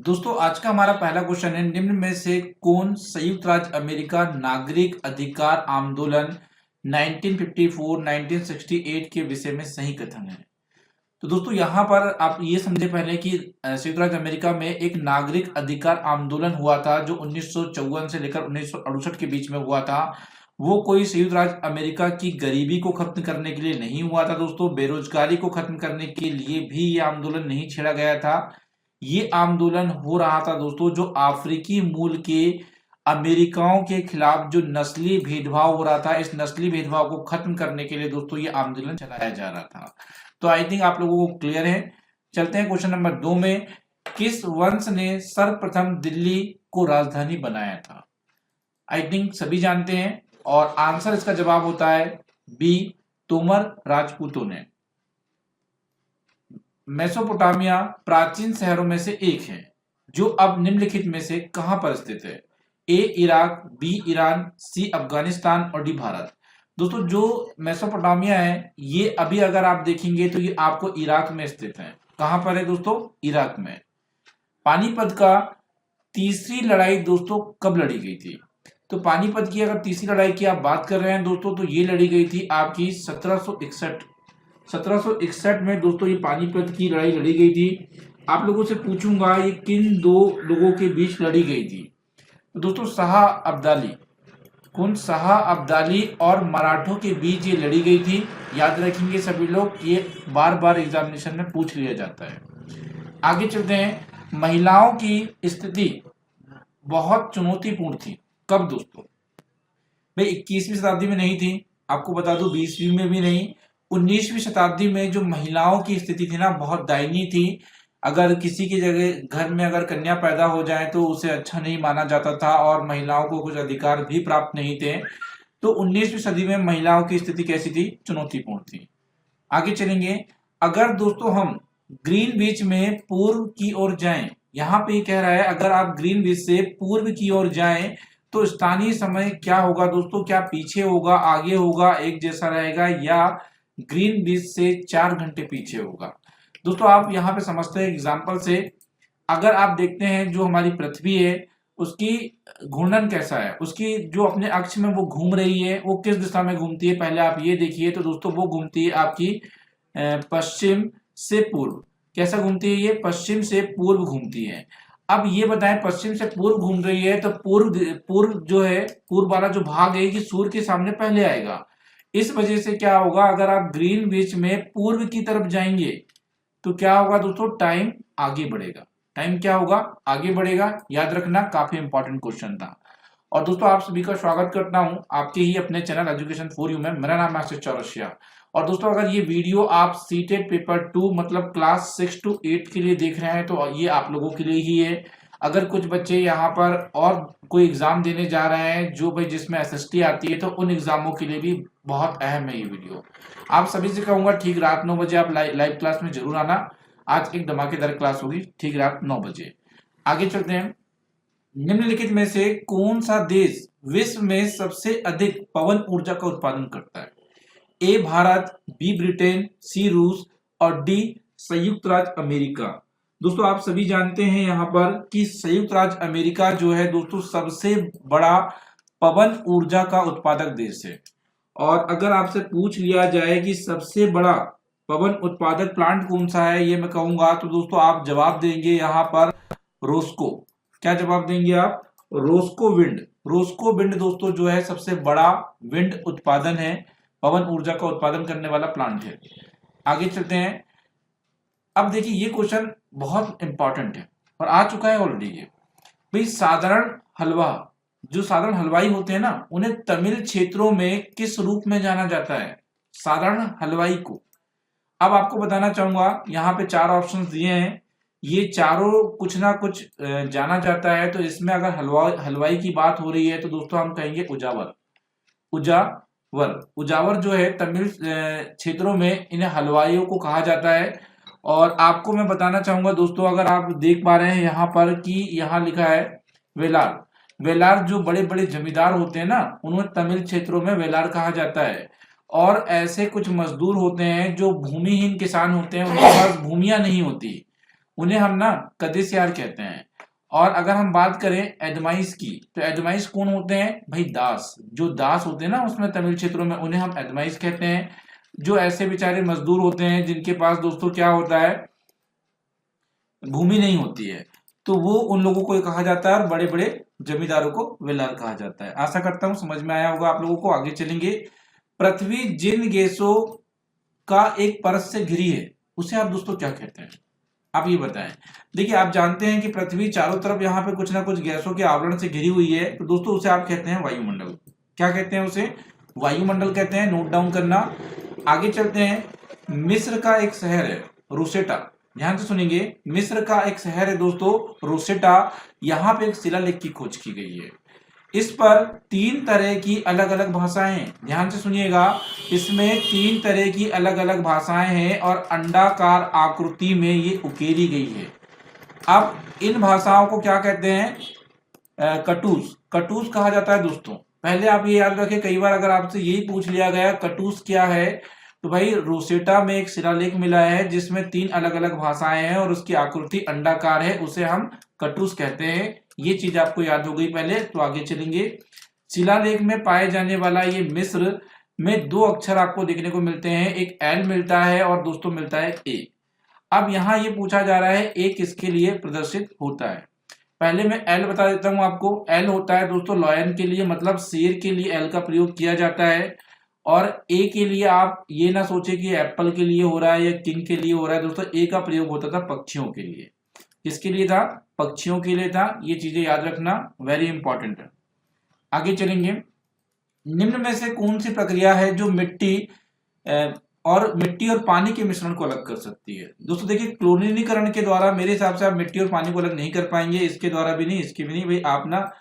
दोस्तों आज का हमारा पहला क्वेश्चन है, निम्न में से कौन संयुक्त राज्य अमेरिका नागरिक अधिकार आंदोलन 1954 1968 के विषय में सही कथन है। तो दोस्तों यहाँ पर आप ये समझे पहले कि संयुक्त राज्य अमेरिका में एक नागरिक अधिकार आंदोलन हुआ था जो 1954 से लेकर 1968 के बीच में हुआ था। वो कोई संयुक्त राज्य अमेरिका की गरीबी को खत्म करने के लिए नहीं हुआ था दोस्तों, बेरोजगारी को खत्म करने के लिए भी ये आंदोलन नहीं छेड़ा गया था। ये आंदोलन हो रहा था दोस्तों जो अफ्रीकी मूल के अमेरिकाओं के खिलाफ जो नस्ली भेदभाव हो रहा था, इस नस्ली भेदभाव को खत्म करने के लिए दोस्तों ये आंदोलन चलाया जा रहा था। तो आई थिंक आप लोगों को क्लियर है। चलते हैं क्वेश्चन नंबर 2 में, किस वंश ने सर्वप्रथम दिल्ली को राजधानी बनाया था? आई थिंक सभी जानते हैं और आंसर इसका जवाब होता है बी, तोमर राजपूतों ने। मेसोपोटामिया प्राचीन शहरों में से एक है जो अब निम्नलिखित में से कहां पर स्थित है? ए इराक, बी ईरान, सी अफगानिस्तान और डी भारत। दोस्तों जो मेसोपोटामिया है ये अभी अगर आप देखेंगे तो ये आपको इराक में स्थित है। कहां पर है दोस्तों? इराक में। पानीपत का तीसरी लड़ाई दोस्तों कब लड़ी गई थी? तो पानीपत की अगर तीसरी लड़ाई की आप बात कर रहे हैं दोस्तों तो ये लड़ी गई थी आपकी 1761 में दोस्तों ये पानीपत की लड़ाई लड़ी गई थी। आप लोगों से पूछूंगा ये किन दो लोगों के बीच लड़ी गई थी? तो दोस्तों शाह अब्दाली, कौन? शाह अब्दाली और मराठों के बीच ये लड़ी गई थी। याद रखेंगे सभी लोग, ये बार बार एग्जामिनेशन में पूछ लिया जाता है। आगे चलते हैं, महिलाओं की स्थिति बहुत चुनौतीपूर्ण थी कब दोस्तों? भाई 21वीं शताब्दी में नहीं थी, आपको बता दूं 20वीं में भी नहीं, 19वीं शताब्दी में जो महिलाओं की स्थिति थी ना बहुत दयनीय थी। अगर किसी की जगह घर में अगर कन्या पैदा हो जाए तो उसे अच्छा नहीं माना जाता था और महिलाओं को कुछ अधिकार भी प्राप्त नहीं थे। तो 19वीं सदी में महिलाओं की स्थिति कैसी थी? चुनौतीपूर्ण थी। आगे चलेंगे, अगर दोस्तों हम ग्रीन बीच में पूर्व की ओर जाएं, यहाँ पे कह रहा है अगर आप ग्रीन बीच से पूर्व की ओर जाएं तो स्थानीय समय क्या होगा दोस्तों? क्या पीछे होगा, आगे होगा, एक जैसा रहेगा या ग्रीन बीच से 4 घंटे पीछे होगा? दोस्तों आप यहाँ पे समझते हैं एग्जाम्पल से, अगर आप देखते हैं जो हमारी पृथ्वी है उसकी घूर्णन कैसा है, उसकी जो अपने अक्ष में वो घूम रही है वो किस दिशा में घूमती है पहले आप ये देखिए। तो दोस्तों वो घूमती है आपकी पश्चिम से पूर्व। कैसा घूमती है? ये पश्चिम से पूर्व घूमती है। अब ये बताएं पश्चिम से पूर्व घूम रही है तो पूर्व जो है, पूर्व वाला जो भाग है कि सूर्य के सामने पहले आएगा। इस वजह से क्या होगा, अगर आप ग्रीन बीच में पूर्व की तरफ जाएंगे तो क्या होगा दोस्तों? टाइम आगे बढ़ेगा। टाइम क्या होगा? आगे बढ़ेगा। याद रखना, काफी इंपॉर्टेंट क्वेश्चन था। और दोस्तों आप सभी का स्वागत करता हूं आपके ही अपने चैनल एजुकेशन फॉर यू में। मेरा नाम है आशीष चौरसिया। और दोस्तों अगर ये वीडियो आप सीटेट पेपर 2 मतलब क्लास 6 to 8 के लिए देख रहे हैं तो ये आप लोगों के लिए ही है। अगर कुछ बच्चे यहाँ पर और कोई एग्जाम देने जा रहे हैं जो भाई जिसमें एसएसटी आती है तो उन एग्जामों के लिए भी बहुत अहम है ये वीडियो। आप सभी से कहूंगा ठीक रात 9 बजे आप लाइव क्लास में जरूर आना। आज एक धमाकेदार क्लास होगी ठीक रात 9 बजे। आगे चलते हैं, निम्नलिखित में से कौन सा देश विश्व में सबसे अधिक पवन ऊर्जा का उत्पादन करता है? ए भारत, बी ब्रिटेन, सी रूस और डी संयुक्त राज्य अमेरिका। दोस्तों आप सभी जानते हैं यहाँ पर कि संयुक्त राज्य अमेरिका जो है दोस्तों सबसे बड़ा पवन ऊर्जा का उत्पादक देश है। और अगर आपसे पूछ लिया जाए कि सबसे बड़ा पवन उत्पादक प्लांट कौन सा है ये मैं कहूंगा तो दोस्तों आप जवाब देंगे यहाँ पर रोस्को। क्या जवाब देंगे आप? Roscoe wind. रोस्को विंड दोस्तों जो है सबसे बड़ा विंड उत्पादन है, पवन ऊर्जा का उत्पादन करने वाला प्लांट है। आगे चलते हैं, अब देखिए ये क्वेश्चन बहुत इंपॉर्टेंट है और आ चुका है ऑलरेडी। ये भाई साधारण हलवा, जो साधारण हलवाई होते हैं ना उन्हें तमिल क्षेत्रों में किस रूप में जाना जाता है? साधारण हलवाई को। अब आपको बताना चाहूंगा, यहाँ पे 4 ऑप्शंस दिए हैं, ये चारों कुछ ना कुछ जाना जाता है। तो इसमें अगर हलवाई की बात हो रही है तो दोस्तों हम कहेंगे उजावर। उजावर जो है तमिल क्षेत्रों में इन्हें हलवाइयों को कहा जाता है। और आपको मैं बताना चाहूंगा दोस्तों, अगर आप देख पा रहे हैं यहाँ पर कि यहाँ लिखा है वेलार। वेलार जो बड़े बड़े जमींदार होते हैं ना उन्हें तमिल क्षेत्रों में वेलार कहा जाता है। और ऐसे कुछ मजदूर होते हैं जो भूमिहीन किसान होते हैं, उनके पास भूमियां नहीं होती, उन्हें हम ना कदेसियार कहते हैं। और अगर हम बात करें एडमाइस की, तो एडमाइस कौन होते हैं भाई? दास। जो दास होते हैं ना उसमें तमिल क्षेत्रों में, उन्हें हम एडमाइस कहते हैं। जो ऐसे बेचारे मजदूर होते हैं जिनके पास दोस्तों क्या होता है, भूमि नहीं होती है, तो वो उन लोगों को कहा जाता है, और बड़े बड़े जमींदारों को वेलार कहा जाता है। आशा करता हूं समझ में आया होगा आप लोगों को। आगे चलेंगे। पृथ्वी जिन गैसों का एक परत से घिरी है उसे आप दोस्तों क्या कहते हैं? आप ये बताएं। देखिए आप जानते हैं कि पृथ्वी चारों तरफ यहाँ पे कुछ ना कुछ गैसों के आवरण से घिरी हुई है, तो दोस्तों उसे आप कहते हैं वायुमंडल। क्या कहते हैं उसे? वायुमंडल कहते हैं। नोट डाउन करना। आगे चलते हैं। मिस्र का एक शहर है रोसेटा, ध्यान से सुनेंगे। मिस्र का एक शहर है दोस्तों रोसेटा, यहाँ पे एक शिलालेख की खोज की गई है। इस पर 3 तरह की अलग अलग भाषाएं हैं, ध्यान से सुनिएगा। इसमें 3 तरह की अलग अलग भाषाएं हैं और अंडाकार आकृति में ये उकेरी गई है। अब इन भाषाओं को क्या कहते हैं? कटूस। कटूस कहा जाता है दोस्तों। पहले आप ये याद रखें, कई बार अगर आपसे यही पूछ लिया गया कटूस क्या है, तो भाई रोसेटा में एक शिलालेख मिला है जिसमें 3 अलग अलग भाषाएं हैं और उसकी आकृति अंडाकार है, उसे हम कटूस कहते हैं। ये चीज आपको याद हो गई पहले, तो आगे चलेंगे। शिलालेख में पाए जाने वाला ये मिस्र में 2 अक्षर आपको देखने को मिलते हैं, एक एल मिलता है और दोस्तों मिलता है ए। अब यहाँ ये पूछा जा रहा है ए किसके लिए प्रदर्शित होता है। पहले मैं एल बता देता हूं आपको। एल होता है दोस्तों लॉयन के लिए, मतलब शेर के लिए एल का प्रयोग किया जाता है। और ए के लिए आप ये ना सोचे कि एप्पल के लिए हो रहा है या किंग के लिए हो रहा है दोस्तों। ए का प्रयोग होता था पक्षियों के लिए। किसके लिए था? पक्षियों के लिए था। ये चीजें याद रखना, वेरी इंपॉर्टेंट है। आगे चलेंगे। निम्न में से कौन सी प्रक्रिया है जो मिट्टी और पानी के मिश्रण को अलग कर सकती है? दोस्तों देखिए, क्लोरीनीकरण के द्वारा मेरे हिसाब से आप मिट्टी और पानी को अलग नहीं कर पाएंगे, इसके द्वारा भी नहीं, इसके भी नहीं। भाई आप ना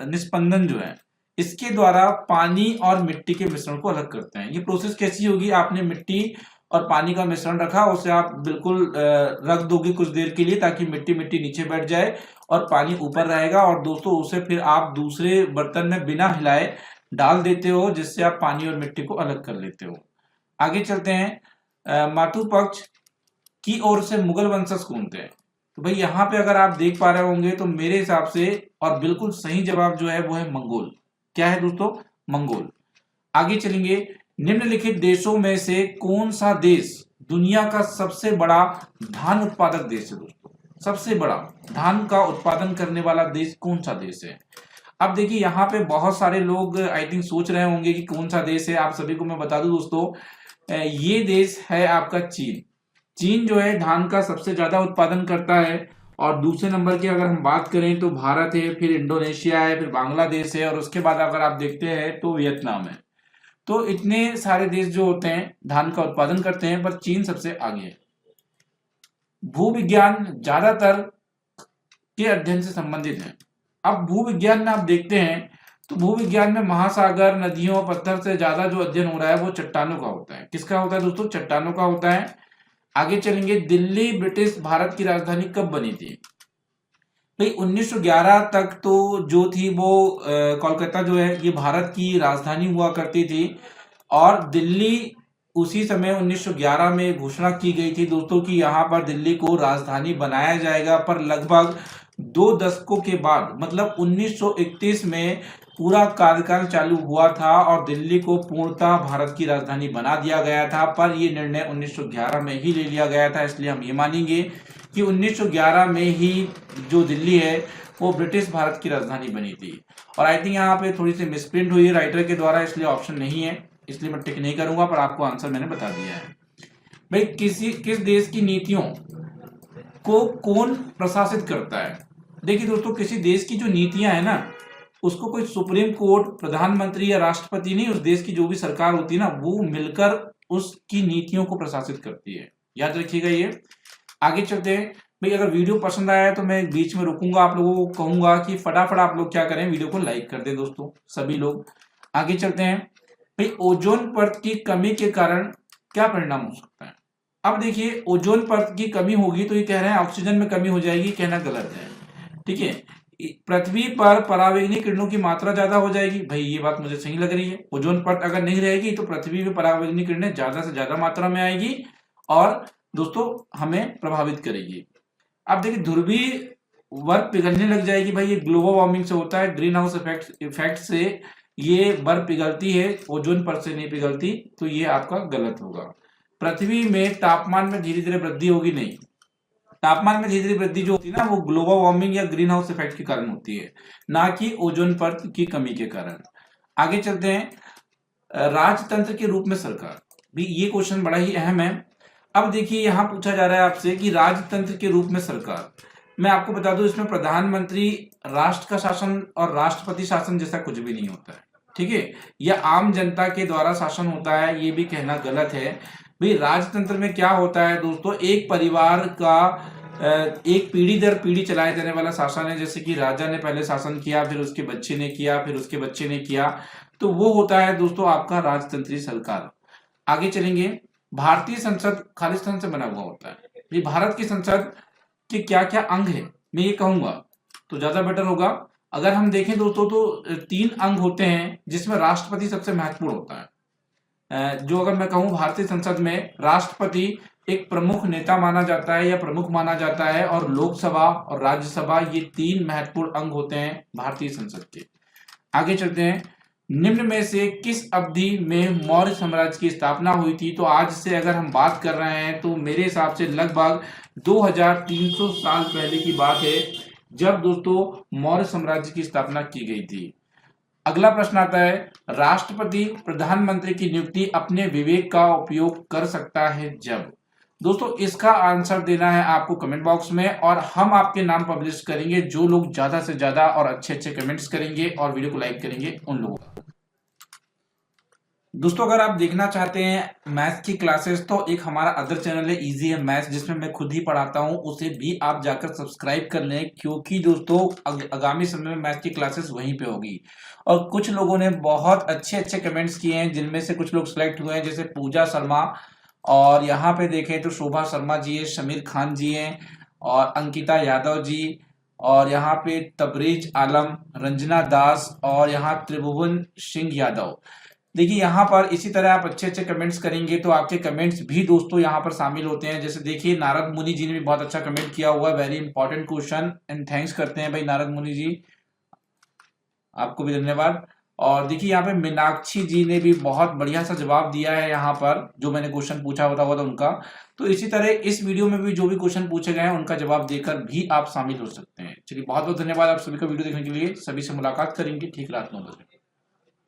निस्पंदन जो है इसके द्वारा पानी और मिट्टी के मिश्रण को अलग करते हैं। ये प्रोसेस कैसी होगी? आपने मिट्टी और पानी का मिश्रण रखा, उसे आप बिल्कुल रख दोगे कुछ देर के लिए, ताकि मिट्टी मिट्टी नीचे बैठ जाए और पानी ऊपर रहेगा। और दोस्तों उसे फिर आप दूसरे बर्तन में बिना हिलाए डाल देते हो, जिससे आप पानी और मिट्टी को अलग कर लेते हो। आगे चलते हैं। मातु पक्ष की ओर से मुगल वंशज कौन थे? तो भाई यहाँ पे अगर आप देख पा रहे होंगे तो मेरे हिसाब से और बिल्कुल सही जवाब जो है वो है मंगोल। क्या है दोस्तों? मंगोल। आगे चलेंगे। निम्नलिखित देशों में से कौन सा देश दुनिया का सबसे बड़ा धान उत्पादक देश है दोस्तों? सबसे बड़ा धान का उत्पादन करने वाला देश कौन सा देश है? अब देखिए यहाँ पे बहुत सारे लोग आई थिंक सोच रहे होंगे कि कौन सा देश है। आप सभी को मैं बता दूं दोस्तों, ये देश है आपका चीन। चीन जो है धान का सबसे ज्यादा उत्पादन करता है। और दूसरे नंबर की अगर हम बात करें तो भारत है, फिर इंडोनेशिया है, फिर बांग्लादेश है, और उसके बाद अगर आप देखते हैं तो वियतनाम है। तो इतने सारे देश जो होते हैं धान का उत्पादन करते हैं, पर चीन सबसे आगे है। भूविज्ञान ज्यादातर के अध्ययन से संबंधित है। अब भूविज्ञान में आप देखते हैं तो भूविज्ञान में महासागर, नदियों, पत्थर से ज्यादा जो अध्ययन हो रहा है वो चट्टानों का होता है। किसका होता है दोस्तों? चट्टानों का होता है। आगे चलेंगे। दिल्ली ब्रिटिश भारत की राजधानी कब बनी थी? भाई 1911 तक तो जो थी वो कोलकाता जो है ये भारत की राजधानी हुआ करती थी। और दिल्ली उसी समय 1911 में घोषणा की गई थी दोस्तों कि यहाँ पर दिल्ली को राजधानी बनाया जाएगा। पर लगभग 2 दशकों के बाद, मतलब 1931 में पूरा कार्यकाल चालू हुआ था और दिल्ली को पूर्णतः भारत की राजधानी बना दिया गया था। पर यह निर्णय 1911 में ही ले लिया गया था, इसलिए हम ये मानेंगे कि 1911 में ही जो दिल्ली है वो ब्रिटिश भारत की राजधानी बनी थी। और आई थिंक यहाँ पे थोड़ी सी मिसप्रिंट हुई है राइटर के द्वारा, इसलिए ऑप्शन नहीं है, इसलिए मैं टिक नहीं करूंगा, पर आपको आंसर मैंने बता दिया है। भाई किस देश की नीतियों को कौन प्रशासित करता है? देखिए दोस्तों, किसी देश की जो नीतियां है ना, उसको कोई सुप्रीम कोर्ट, प्रधानमंत्री या राष्ट्रपति नहीं, उस देश की जो भी सरकार होती है ना, वो मिलकर उसकी नीतियों को प्रशासित करती है। याद रखिएगा ये। आगे चलते हैं। भाई अगर वीडियो पसंद आया है तो मैं बीच में रुकूंगा, आप लोगों को कहूंगा कि फटाफट आप लोग क्या करें, वीडियो को लाइक कर दें दोस्तों, सभी लोग। आगे चलते हैं। भाई ओजोन परत की कमी के कारण क्या परिणाम हो सकता है? अब देखिए, ओजोन परत की कमी होगी तो ये कह रहे हैं ऑक्सीजन में कमी हो जाएगी, कहना गलत है। ठीक है, पृथ्वी पर परावैंगनी किरणों की मात्रा ज्यादा हो जाएगी। भाई ये बात मुझे सही लग रही है। ओजोन परत अगर नहीं रहेगी तो पृथ्वी पर परावैंगनी किरणें ज्यादा से ज्यादा मात्रा में आएगी और दोस्तों हमें प्रभावित करेगी। अब देखिए, ध्रुवीय बर्फ पिघलने लग जाएगी, भाई ये ग्लोबल वार्मिंग से होता है, ग्रीन हाउस इफेक्ट से ये बर्फ पिघलती है, ओजोन परत से नहीं पिघलती, तो ये आपका गलत होगा। पृथ्वी में तापमान में धीरे धीरे वृद्धि होगी, नहीं, तापमान में धीरे धीरे वृद्धि जो होती है ना वो ग्लोबल वार्मिंग या ग्रीन हाउस इफेक्ट के कारण होती है, ना कि ओजोन परत की कमी के कारण। आगे चलते हैं, राजतंत्र के रूप में सरकार, भी ये क्वेश्चन बड़ा ही अहम है। अब देखिए यहां पूछा जा रहा है आपसे कि राजतंत्र के रूप में सरकार, मैं आपको बता दूं इसमें प्रधानमंत्री, राष्ट्र का शासन और राष्ट्रपति शासन जैसा कुछ भी नहीं होता है, ठीक है, यह आम जनता के द्वारा शासन होता है, ये भी कहना गलत है। भाई राजतंत्र में क्या होता है दोस्तों, एक परिवार का एक पीढ़ी दर पीढ़ी चलाए जाने वाला शासन है, जैसे कि राजा ने पहले शासन किया, फिर उसके बच्चे ने किया, फिर उसके बच्चे ने किया, तो वो होता है दोस्तों आपका राजतंत्रीय सरकार। आगे चलेंगे, भारतीय संसद खालिस्तान से बना हुआ होता है, ये भारत की संसद के क्या क्या अंग है मैं ये कहूंगा तो ज्यादा बेटर होगा। अगर हम देखें दोस्तों तो 3 अंग होते हैं, जिसमें राष्ट्रपति सबसे महत्वपूर्ण होता है। जो अगर मैं कहूं भारतीय संसद में राष्ट्रपति एक प्रमुख नेता माना जाता है या प्रमुख माना जाता है, और लोकसभा और राज्यसभा ये 3 महत्वपूर्ण अंग होते हैं भारतीय संसद के। आगे चलते हैं, निम्न में से किस अवधि में मौर्य साम्राज्य की स्थापना हुई थी, तो आज से अगर हम बात कर रहे हैं तो मेरे हिसाब से लगभग 2300 साल पहले की बात है, जब दोस्तों मौर्य साम्राज्य की स्थापना की गई थी। अगला प्रश्न आता है, राष्ट्रपति प्रधानमंत्री की नियुक्ति अपने विवेक का उपयोग कर सकता है जब, दोस्तों इसका आंसर देना है आपको कमेंट बॉक्स में, और हम आपके नाम पब्लिश करेंगे जो लोग ज्यादा से ज्यादा और अच्छे अच्छे कमेंट्स करेंगे और वीडियो को लाइक करेंगे उन लोगों को। दोस्तों अगर आप देखना चाहते हैं मैथ्स की क्लासेस तो एक हमारा अदर चैनल है इजी है मैथ्स, जिसमें मैं खुद ही पढ़ाता हूं, उसे भी आप जाकर सब्सक्राइब कर लें, क्योंकि दोस्तों आगामी समय में मैथ्स की क्लासेस वहीं पे होगी। और कुछ लोगों ने बहुत अच्छे अच्छे कमेंट्स किए हैं, जिनमें से कुछ लोग सिलेक्ट हुए हैं, जैसे पूजा शर्मा, और यहाँ पे देखें तो शोभा शर्मा जी है, शमीर खान जी हैं, और अंकिता यादव जी, और यहाँ पे तबरेज आलम, रंजना दास, और यहाँ त्रिभुवन सिंह यादव। देखिए यहाँ पर इसी तरह आप अच्छे अच्छे कमेंट्स करेंगे तो आपके कमेंट्स भी दोस्तों यहाँ पर शामिल होते हैं। जैसे देखिए नारद मुनि जी ने भी बहुत अच्छा कमेंट किया हुआ है, very important question, and thanks करते हैं भाई नारद मुनि जी, आपको भी धन्यवाद। और देखिए यहाँ पे मीनाक्षी जी ने भी बहुत बढ़िया सा जवाब दिया है यहाँ पर, जो मैंने क्वेश्चन पूछा होता हुआ था उनका। तो इसी तरह इस वीडियो में भी जो भी क्वेश्चन पूछे गए हैं उनका जवाब देकर भी आप शामिल हो सकते हैं। चलिए बहुत बहुत धन्यवाद आप सभी का वीडियो देखने के लिए, सभी से मुलाकात करेंगे ठीक रात 9 बजे।